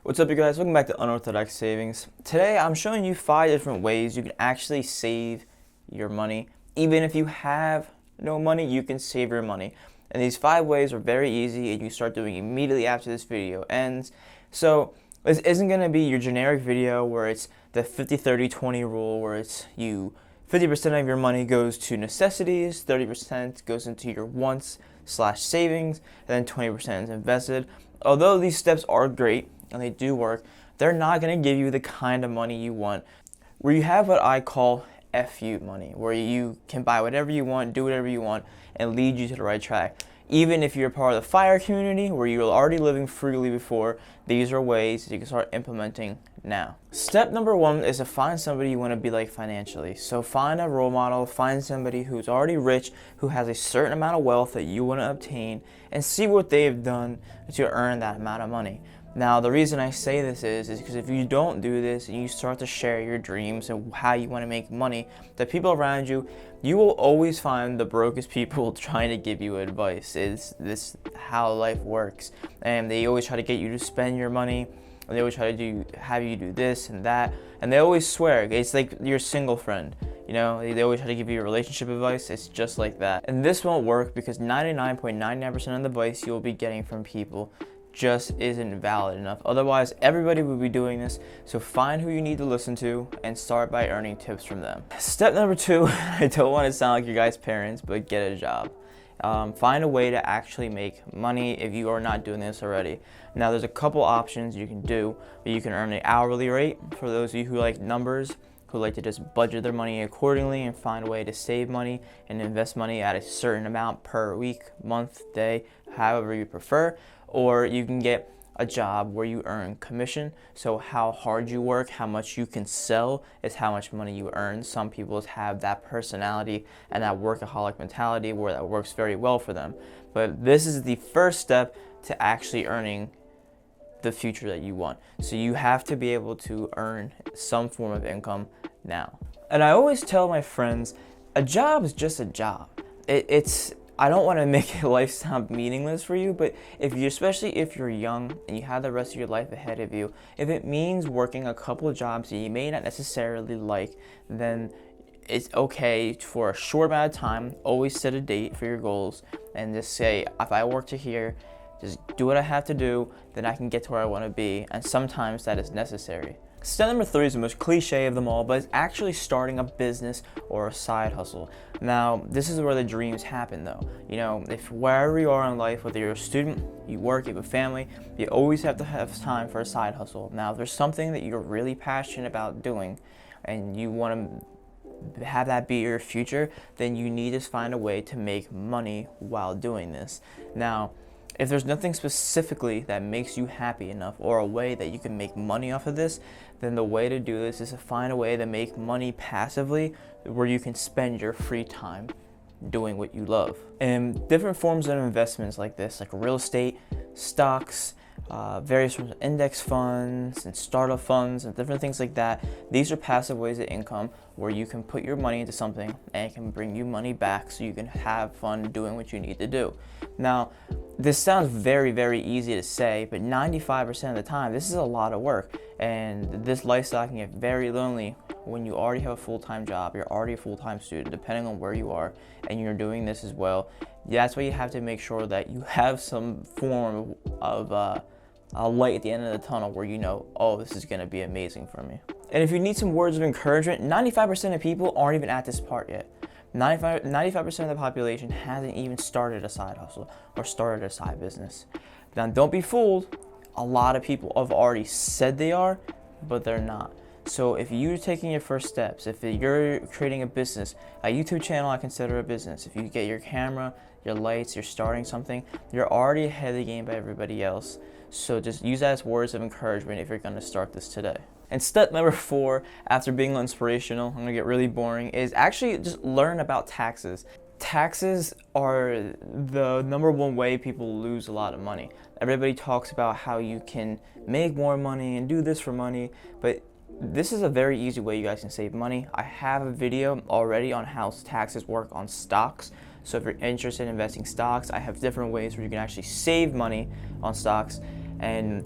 What's up, you guys? Welcome back to Unorthodox Savings. Today I'm showing you 5 different ways you can actually save your money. Even if you have no money, you can save your money. And these 5 ways are very easy and you start doing immediately after this video ends. So this isn't going to be your generic video where it's the 50-30-20 rule, where it's 50% of your money goes to necessities, 30% goes into your wants/savings, and then 20% is invested. Although these steps are great and they do work, they're not going to give you the kind of money you want, where you have what I call FU money, where you can buy whatever you want, do whatever you want, and lead you to the right track. Even if you're part of the FIRE community, where you're already living freely before, these are ways you can start implementing now. Step number 1 is to find somebody you want to be like financially. So find a role model, find somebody who's already rich, who has a certain amount of wealth that you want to obtain, and see what they've done to earn that amount of money. Now, the reason I say this is because if you don't do this and you start to share your dreams and how you want to make money, the people around you, you will always find the brokest people trying to give you advice. Is this how life works? And they always try to get you to spend your money, and they always try to have you do this and that, and they always swear. It's like your single friend. You know, they always try to give you relationship advice. It's just like that. And this won't work because 99.99% of the advice you'll be getting from people just isn't valid enough. Otherwise, everybody would be doing this. So find who you need to listen to and start by earning tips from them. Step number 2, I don't want to sound like your guys' parents, but get a job. Find a way to actually make money if you are not doing this already. Now, there's a couple options you can do. You can earn an hourly rate for those of you who like numbers, who like to just budget their money accordingly and find a way to save money and invest money at a certain amount per week, month, day, however you prefer. Or you can get a job where you earn commission. So how hard you work, how much you can sell is how much money you earn. Some people have that personality and that workaholic mentality where that works very well for them. But this is the first step to actually earning the future that you want. So you have to be able to earn some form of income now. And I always tell my friends, a job is just a job. I don't want to make life sound meaningless for you, but especially if you're young and you have the rest of your life ahead of you, if it means working a couple of jobs that you may not necessarily like, then it's okay for a short amount of time. Always set a date for your goals and just say, if I work to here, just do what I have to do, then I can get to where I want to be, and sometimes that is necessary. Step number 3 is the most cliche of them all, but it's actually starting a business or a side hustle. Now, this is where the dreams happen though. You know, if wherever you are in life, whether you're a student, you work, you have a family, you always have to have time for a side hustle. Now, if there's something that you're really passionate about doing and you want to have that be your future, then you need to find a way to make money while doing this. Now, if there's nothing specifically that makes you happy enough or a way that you can make money off of this, then the way to do this is to find a way to make money passively where you can spend your free time doing what you love. And different forms of investments like this, like real estate, stocks, various forms of index funds and startup funds and different things like that. These are passive ways of income where you can put your money into something and it can bring you money back so you can have fun doing what you need to do. Now, this sounds very, very easy to say, but 95% of the time, this is a lot of work. And this lifestyle can get very lonely when you already have a full-time job, you're already a full-time student, depending on where you are, and you're doing this as well. That's why you have to make sure that you have some form of a light at the end of the tunnel where you know, oh, this is going to be amazing for me. And if you need some words of encouragement, 95% of people aren't even at this part yet. 95% of the population hasn't even started a side hustle or started a side business. Now, don't be fooled. A lot of people have already said they are, but they're not. So if you're taking your first steps, if you're creating a business, a YouTube channel I consider a business. If you get your camera, your lights, you're starting something, you're already ahead of the game by everybody else. So just use that as words of encouragement if you're going to start this today. And step number 4, after being inspirational, I'm going to get really boring, is actually just learn about taxes. Taxes are the number 1 way people lose a lot of money. Everybody talks about how you can make more money and do this for money, but this is a very easy way you guys can save money. I have a video already on how taxes work on stocks. So if you're interested in investing stocks, I have different ways where you can actually save money on stocks. And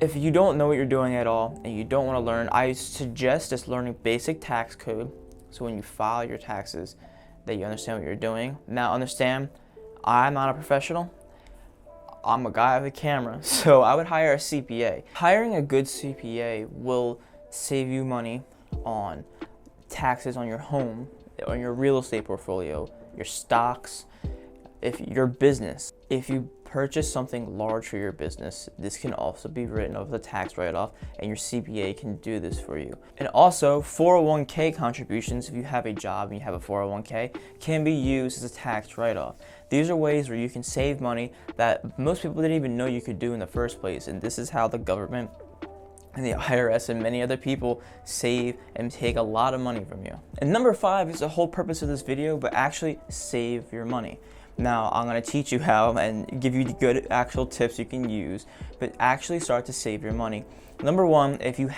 If you don't know what you're doing at all and you don't want to learn, I suggest just learning basic tax code. So when you file your taxes, that you understand what you're doing. Now understand, I'm not a professional. I'm a guy with a camera, so I would hire a CPA. Hiring a good CPA will save you money on taxes on your home, on your real estate portfolio, your stocks, if your business. If you purchase something large for your business, this can also be written off the tax write-off, and your CPA can do this for you. And also, 401k contributions, if you have a job and you have a 401k, can be used as a tax write-off. These are ways where you can save money that most people didn't even know you could do in the first place, and this is how the government and the IRS and many other people save and take a lot of money from you. And number 5 is the whole purpose of this video, but actually save your money. Now, I'm going to teach you how and give you the good actual tips you can use, but actually start to save your money. Number 1, if you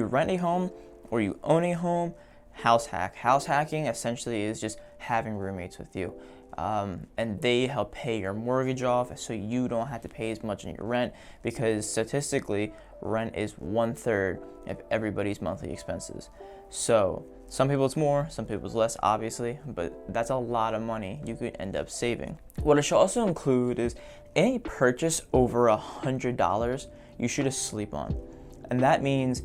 rent a home or you own a home, house hack. House hacking essentially is just having roommates with you. And they help pay your mortgage off so you don't have to pay as much in your rent, because statistically, rent is 1/3 of everybody's monthly expenses. So some people it's more, some people it's less, obviously, but that's a lot of money you could end up saving. What it should also include is any purchase over $100 you should just sleep on. And that means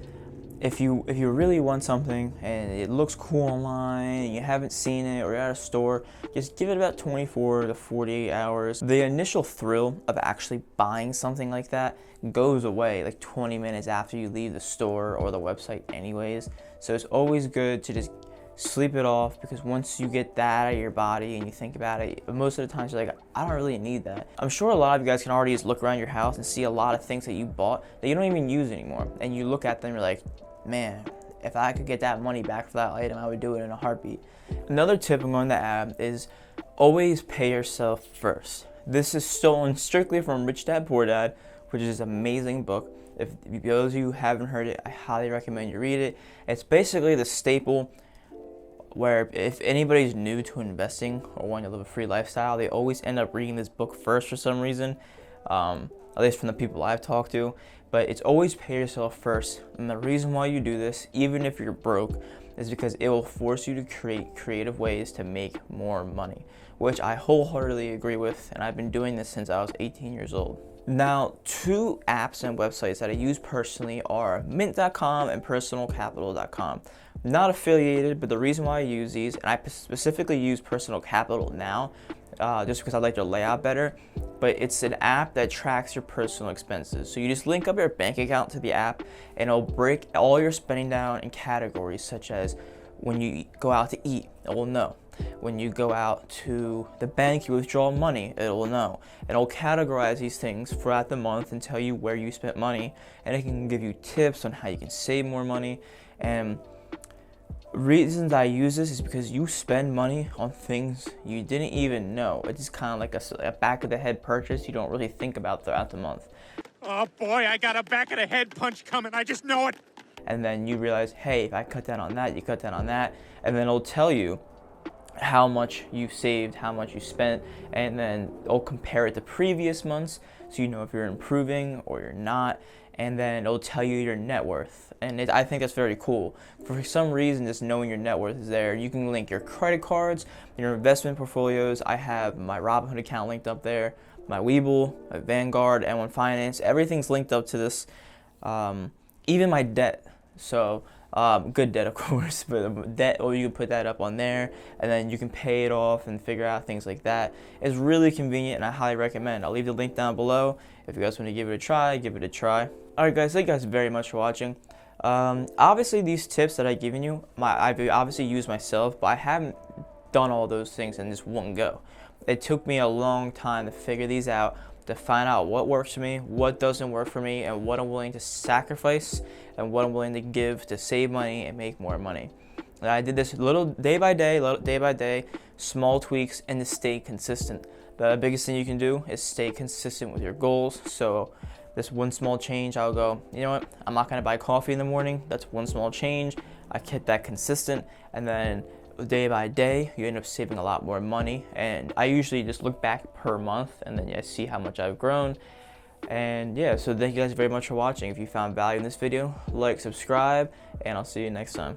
if you really want something and it looks cool online and you haven't seen it or you're at a store, just give it about 24 to 48 hours. The initial thrill of actually buying something like that goes away like 20 minutes after you leave the store or the website anyways. So it's always good to just sleep it off, because once you get that out of your body and you think about it, most of the times you're like, I don't really need that. I'm sure a lot of you guys can already just look around your house and see a lot of things that you bought that you don't even use anymore. And you look at them, you're like, man, if I could get that money back for that item, I would do it in a heartbeat. Another tip I'm going to add is always pay yourself first. This is stolen strictly from Rich Dad Poor Dad, which is an amazing book. If those of you who haven't heard it, I highly recommend you read it. It's basically the staple where if anybody's new to investing or wanting to live a free lifestyle, they always end up reading this book first for some reason, at least from the people I've talked to. But it's always pay yourself first. And the reason why you do this, even if you're broke, is because it will force you to create creative ways to make more money, which I wholeheartedly agree with, and I've been doing this since I was 18 years old. Now, 2 apps and websites that I use personally are mint.com and personalcapital.com. Not affiliated, but the reason why I use these, and I specifically use Personal Capital now, just because I like their layout better, but it's an app that tracks your personal expenses. So you just link up your bank account to the app, and it'll break all your spending down in categories, such as when you go out to eat, it will know. When you go out to the bank, you withdraw money, it will know. And it'll categorize these things throughout the month and tell you where you spent money, and it can give you tips on how you can save more money. And reasons I use this is because you spend money on things you didn't even know. It's just kind of like a back of the head purchase you don't really think about throughout the month. Oh boy, I got a back of the head punch coming, I just know it. And then you realize, hey, if I cut down on that, you cut down on that, and then it'll tell you how much you saved, how much you spent, and then it'll compare it to previous months so you know if you're improving or you're not, and then it'll tell you your net worth. And I think that's very cool. For some reason, just knowing your net worth is there. You can link your credit cards, your investment portfolios. I have my Robinhood account linked up there, my Webull, my Vanguard, M1 Finance, everything's linked up to this, even my debt. So good debt, of course, but debt, or you can put that up on there, and then you can pay it off and figure out things like that. It's really convenient, and I highly recommend. I'll leave the link down below. If you guys want to give it a try, give it a try. Alright guys, thank you guys very much for watching. Obviously these tips that I've given you, I've obviously used myself, but I haven't done all those things in just one go. It took me a long time to figure these out, to find out what works for me, what doesn't work for me, and what I'm willing to sacrifice and what I'm willing to give to save money and make more money. And I did this little day by day, small tweaks, and to stay consistent. The biggest thing you can do is stay consistent with your goals. So this one small change, I'll go, you know what, I'm not gonna buy coffee in the morning. That's one small change. I kept that consistent, and then day by day, you end up saving a lot more money. And I usually just look back per month, and then I see how much I've grown. And yeah, so thank you guys very much for watching. If you found value in this video, like, subscribe, and I'll see you next time.